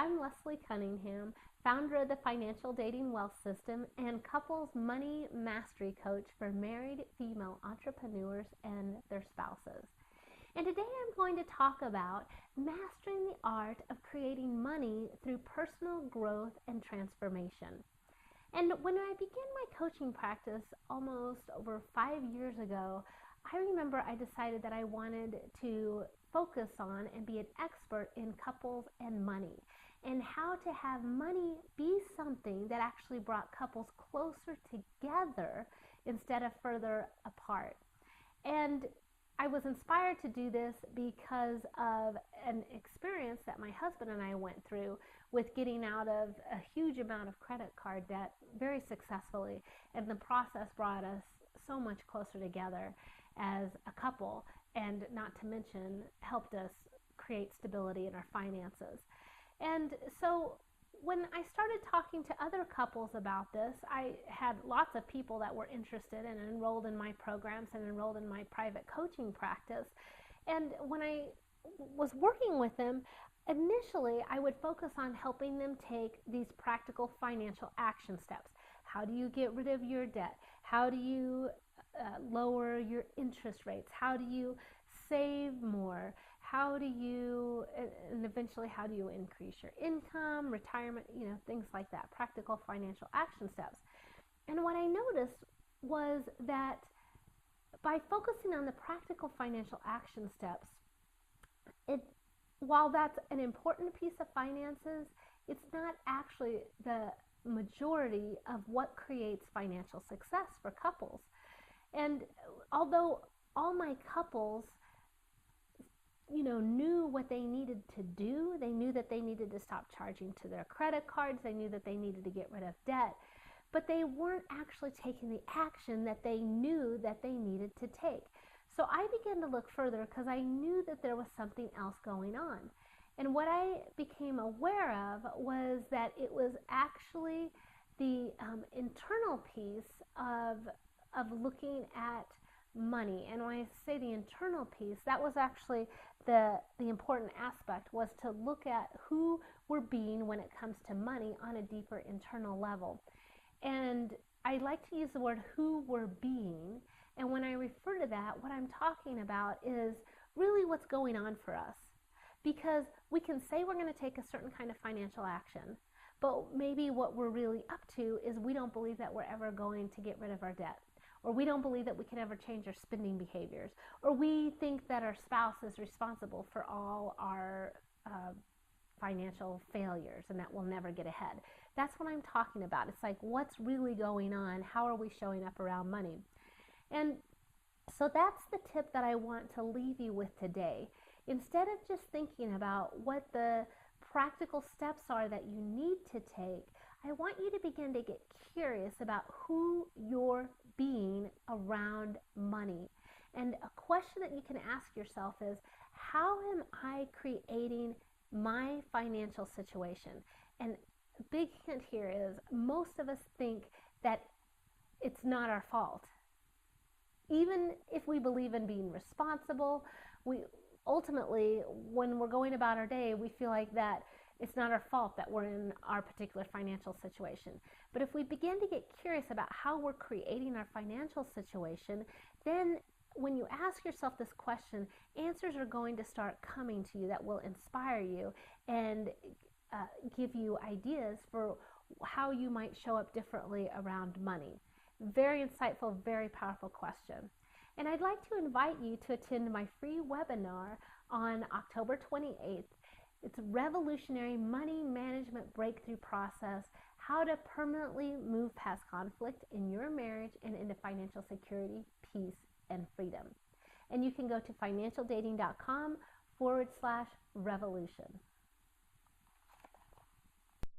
I'm Leslie Cunningham, founder of the Financial Dating Wealth System and couples money mastery coach for married female entrepreneurs and their spouses. And today I'm going to talk about mastering the art of creating money through personal growth and transformation. And when I began my coaching practice almost over 5 years ago, I remember I decided that I wanted to focus on and be an expert in couples and money, and how to have money be something that actually brought couples closer together instead of further apart. And I was inspired to do this because of an experience that my husband and I went through with getting out of a huge amount of credit card debt very successfully, and the process brought us so much closer together as a couple, and not to mention helped us create stability in our finances. And so when I started talking to other couples about this, I had lots of people that were interested and enrolled in my programs and enrolled in my private coaching practice. And when I was working with them, initially I would focus on helping them take these practical financial action steps. How do you get rid of your debt? How do you lower your interest rates? How do you save more? How do you, and eventually how do you increase your income, retirement, things like that, practical financial action steps. And what I noticed was that by focusing on the practical financial action steps, while that's an important piece of finances, it's not actually the majority of what creates financial success for couples. And although all my couples, knew what they needed to do, they knew that they needed to stop charging to their credit cards, they knew that they needed to get rid of debt, but they weren't actually taking the action that they knew that they needed to take. So I began to look further because I knew that there was something else going on. And what I became aware of was that it was actually the internal piece of looking at money. And when I say the internal piece, that was actually the important aspect, was to look at who we're being when it comes to money on a deeper internal level. And I like to use the word who we're being. And when I refer to that, what I'm talking about is really what's going on for us. Because we can say we're going to take a certain kind of financial action, but maybe what we're really up to is we don't believe that we're ever going to get rid of our debt. Or we don't believe that we can ever change our spending behaviors. Or we think that our spouse is responsible for all our financial failures and that we'll never get ahead. That's what I'm talking about. It's like, what's really going on? How are we showing up around money? And so that's the tip that I want to leave you with today. Instead of just thinking about what the practical steps are that you need to take, I want you to begin to get curious about who you're being around money. And a question that you can ask yourself is, how am I creating my financial situation? And a big hint here is most of us think that it's not our fault. Even if we believe in being responsible, we ultimately, when we're going about our day, we feel like that it's not our fault that we're in our particular financial situation. But if we begin to get curious about how we're creating our financial situation, then when you ask yourself this question, answers are going to start coming to you that will inspire you and give you ideas for how you might show up differently around money. Very insightful, very powerful question. And I'd like to invite you to attend my free webinar on October 28th. It's Revolutionary Money Management Breakthrough Process, how to permanently move past conflict in your marriage and into financial security, peace, and freedom. And you can go to financialdating.com/revolution.